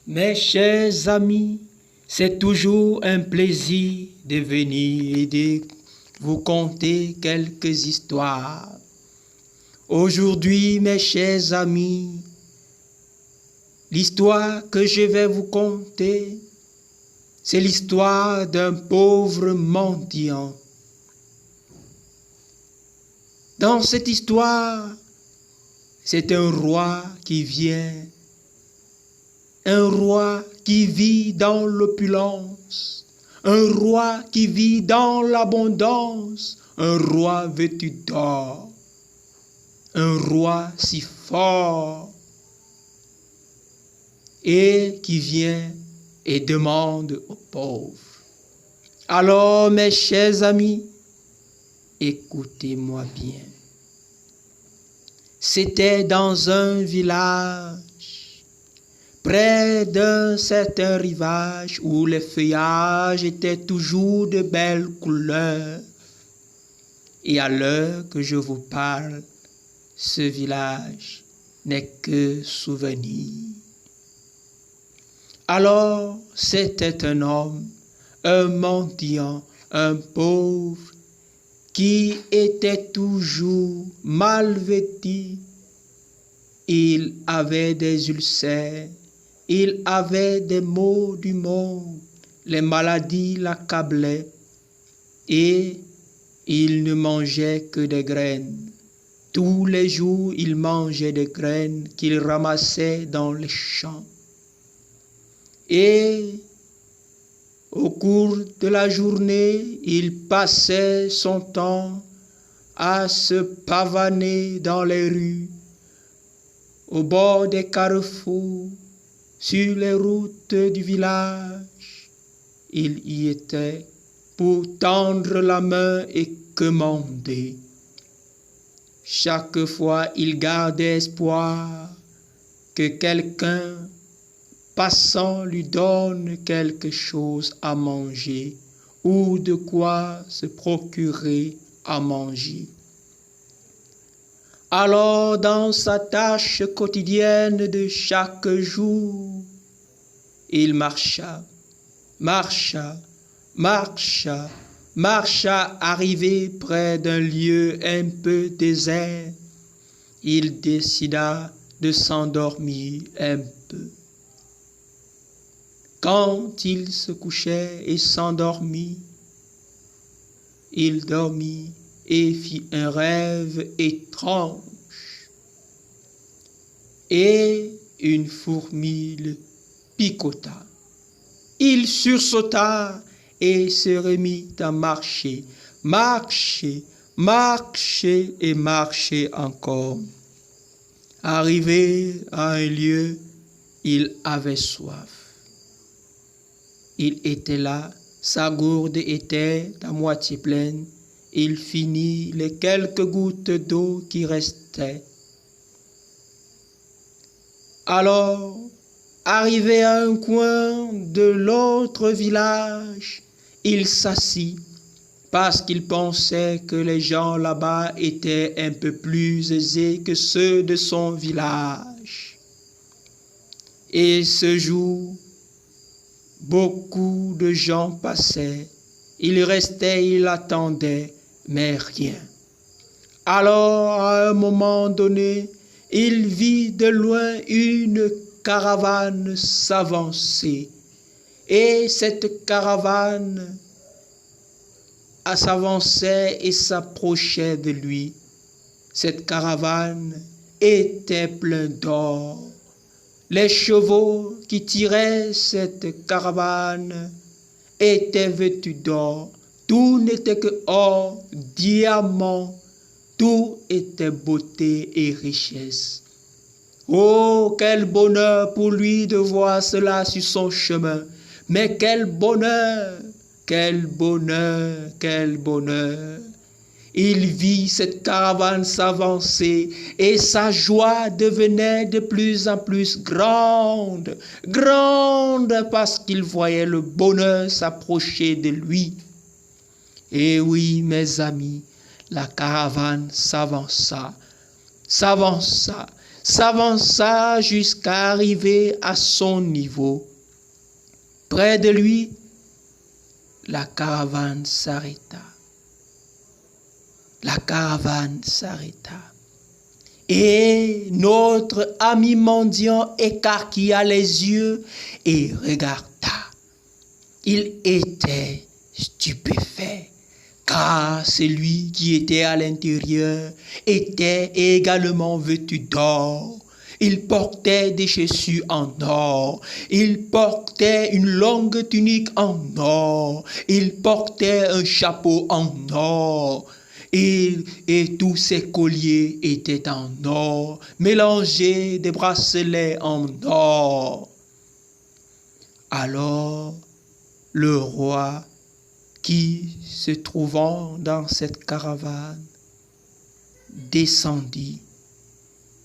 Mes chers amis, c'est toujours un plaisir de venir et de vous conter quelques histoires. Aujourd'hui, mes chers amis, l'histoire que je vais vous conter, c'est l'histoire d'un pauvre mendiant. Dans cette histoire, c'est un roi qui vient. Un roi qui vit dans l'opulence, un roi qui vit dans l'abondance, un roi vêtu d'or, un roi si fort et qui vient et demande aux pauvres. Alors, mes chers amis, écoutez-moi bien. C'était dans un village près d'un certain rivage où les feuillages étaient toujours de belles couleurs. Et à l'heure que je vous parle, ce village n'est que souvenir. Alors, c'était un homme, un mendiant, un pauvre, qui était toujours mal vêtu. Il avait des ulcères. Il avait des maux du monde, les maladies l'accablaient et il ne mangeait que des graines. Tous les jours, il mangeait des graines qu'il ramassait dans les champs. Et au cours de la journée, il passait son temps à se pavaner dans les rues, au bord des carrefours, sur les routes du village. Il y était pour tendre la main et commander. Chaque fois, il gardait espoir que quelqu'un passant lui donne quelque chose à manger ou de quoi se procurer à manger. Alors, dans sa tâche quotidienne de chaque jour, il marcha, arrivé près d'un lieu un peu désert. Il décida de s'endormir un peu. Quand il se couchait et s'endormit, il dormit et fit un rêve étrange. Et une fourmi le picota. Il sursauta et se remit à marcher, marcher et marcher encore. Arrivé à un lieu, il avait soif. Il était là, sa gourde était à moitié pleine. Il finit les quelques gouttes d'eau qui restaient. Alors, arrivé à un coin de l'autre village, il s'assit parce qu'il pensait que les gens là-bas étaient un peu plus aisés que ceux de son village. Et ce jour, beaucoup de gens passaient. Il restait, il attendait, mais rien. Alors, à un moment donné, il vit de loin une caravane s'avancer. Et cette caravane s'avançait et s'approchait de lui. Cette caravane était pleine d'or. Les chevaux qui tiraient cette caravane étaient vêtus d'or. Tout n'était que or, diamant, tout était beauté et richesse. Oh, quel bonheur pour lui de voir cela sur son chemin. Mais quel bonheur, quel bonheur, quel bonheur. Il vit cette caravane s'avancer et sa joie devenait de plus en plus grande, grande parce qu'il voyait le bonheur s'approcher de lui. Et oui, mes amis, la caravane s'avança, s'avança, s'avança jusqu'à arriver à son niveau. Près de lui, la caravane s'arrêta. La caravane s'arrêta. Et notre ami mendiant écarquilla les yeux et regarda. Il était stupéfait, car celui qui était à l'intérieur était également vêtu d'or. Il portait des chaussures en or. Il portait une longue tunique en or. Il portait un chapeau en or. Et tous ses colliers étaient en or, mélangés des bracelets en or. Alors, le roi qui se trouvant dans cette caravane descendit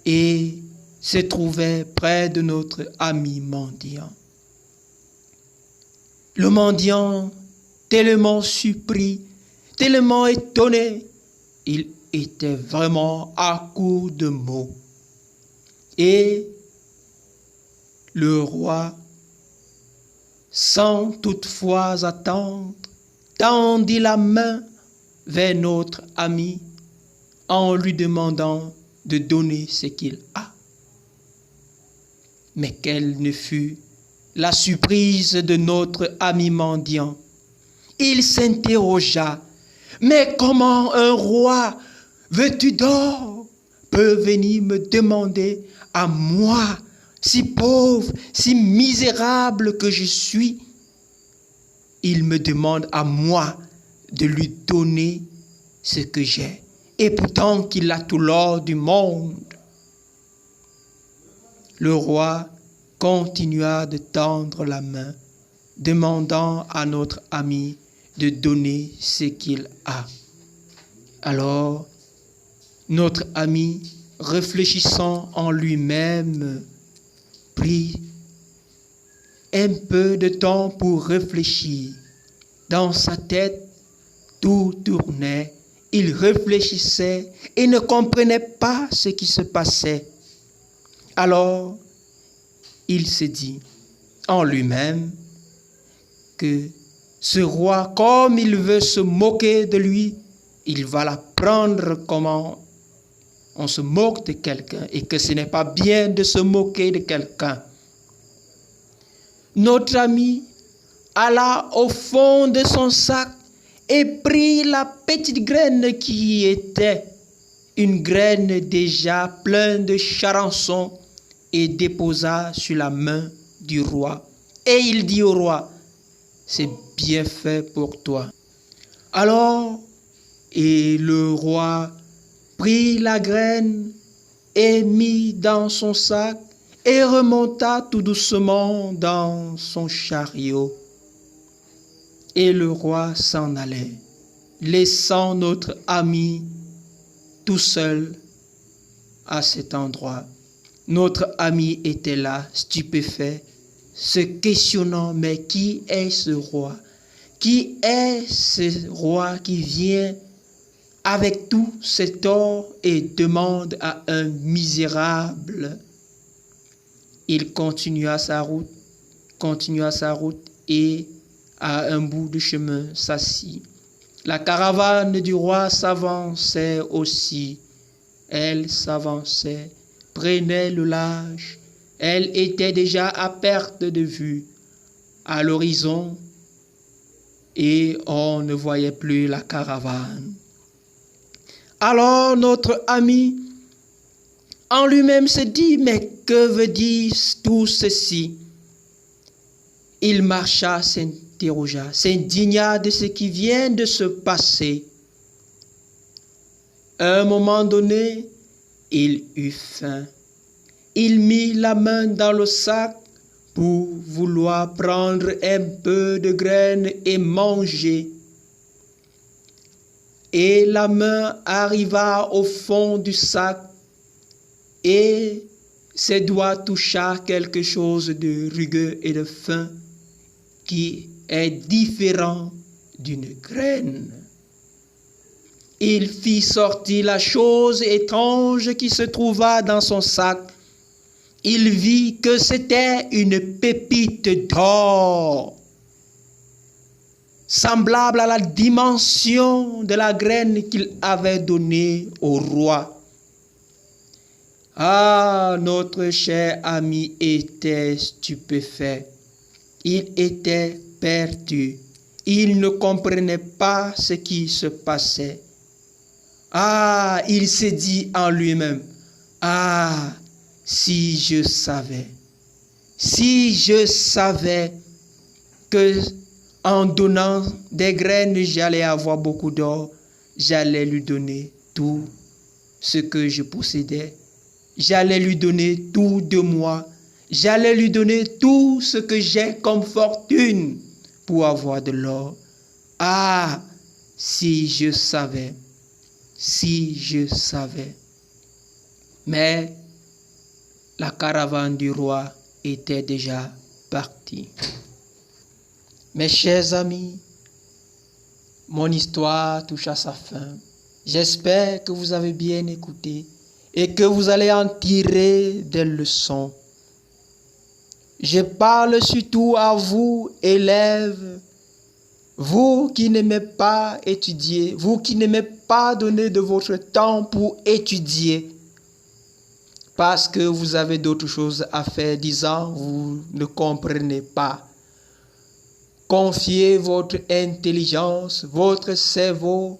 et se trouvait près de notre ami mendiant. Le mendiant, tellement surpris, tellement étonné, il était vraiment à court de mots. Et le roi, sans toutefois attendre, tendit la main vers notre ami en lui demandant de donner ce qu'il a. Mais quelle ne fut la surprise de notre ami mendiant. Il s'interrogea. Mais comment un roi vêtu d'or peut venir me demander à moi, si pauvre, si misérable que je suis? Il me demande à moi de lui donner ce que j'ai, et pourtant qu'il a tout l'or du monde. Le roi continua de tendre la main, demandant à notre ami de donner ce qu'il a. Alors, notre ami, réfléchissant en lui-même, prit un peu de temps pour réfléchir. Dans sa tête, tout tournait. Il réfléchissait et ne comprenait pas ce qui se passait. Alors, il se dit en lui-même que ce roi, comme il veut se moquer de lui, il va l'apprendre comment on se moque de quelqu'un et que ce n'est pas bien de se moquer de quelqu'un. Notre ami alla au fond de son sac et prit la petite graine qui y était, une graine déjà pleine de charançon, et déposa sur la main du roi. Et il dit au roi, c'est bien fait pour toi. Alors, et le roi prit la graine et mit dans son sac et remonta tout doucement dans son chariot. Et le roi s'en allait, laissant notre ami tout seul à cet endroit. Notre ami était là, stupéfait, se questionnant, mais qui est ce roi? Qui est ce roi qui vient avec tout cet or et demande à un misérable? Il continua sa route et à un bout du chemin s'assit. La caravane du roi s'avançait aussi. Elle s'avançait prenait le large. Elle était déjà à perte de vue à l'horizon et on ne voyait plus la caravane. Alors notre ami en lui-même se dit, mais que veut dire tout ceci? Il marcha, s'interrogea, s'indigna de ce qui vient de se passer. À un moment donné, il eut faim. Il mit la main dans le sac pour vouloir prendre un peu de graines et manger. Et la main arriva au fond du sac et ses doigts toucha quelque chose de rugueux et de fin qui est différent d'une graine. Il fit sortir la chose étrange qui se trouva dans son sac. Il vit que c'était une pépite d'or, semblable à la dimension de la graine qu'il avait donnée au roi. Ah, notre cher ami était stupéfait. Il était perdu. Il ne comprenait pas ce qui se passait. Ah, il s'est dit en lui-même, ah, si je savais que en donnant des graines, j'allais avoir beaucoup d'or, j'allais lui donner tout ce que je possédais, j'allais lui donner tout de moi, j'allais lui donner tout ce que j'ai comme fortune pour avoir de l'or. Ah, si je savais. Mais la caravane du roi était déjà partie. Mes chers amis, mon histoire touche à sa fin. J'espère que vous avez bien écouté et que vous allez en tirer des leçons. Je parle surtout à vous, élèves, vous qui n'aimez pas étudier, vous qui n'aimez pas donner de votre temps pour étudier, parce que vous avez d'autres choses à faire, disant vous ne comprenez pas. Confiez votre intelligence, votre cerveau,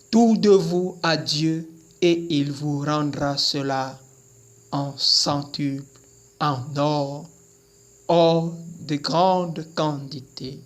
tout de vous à Dieu et il vous rendra cela en centuple, en or de grande quantité.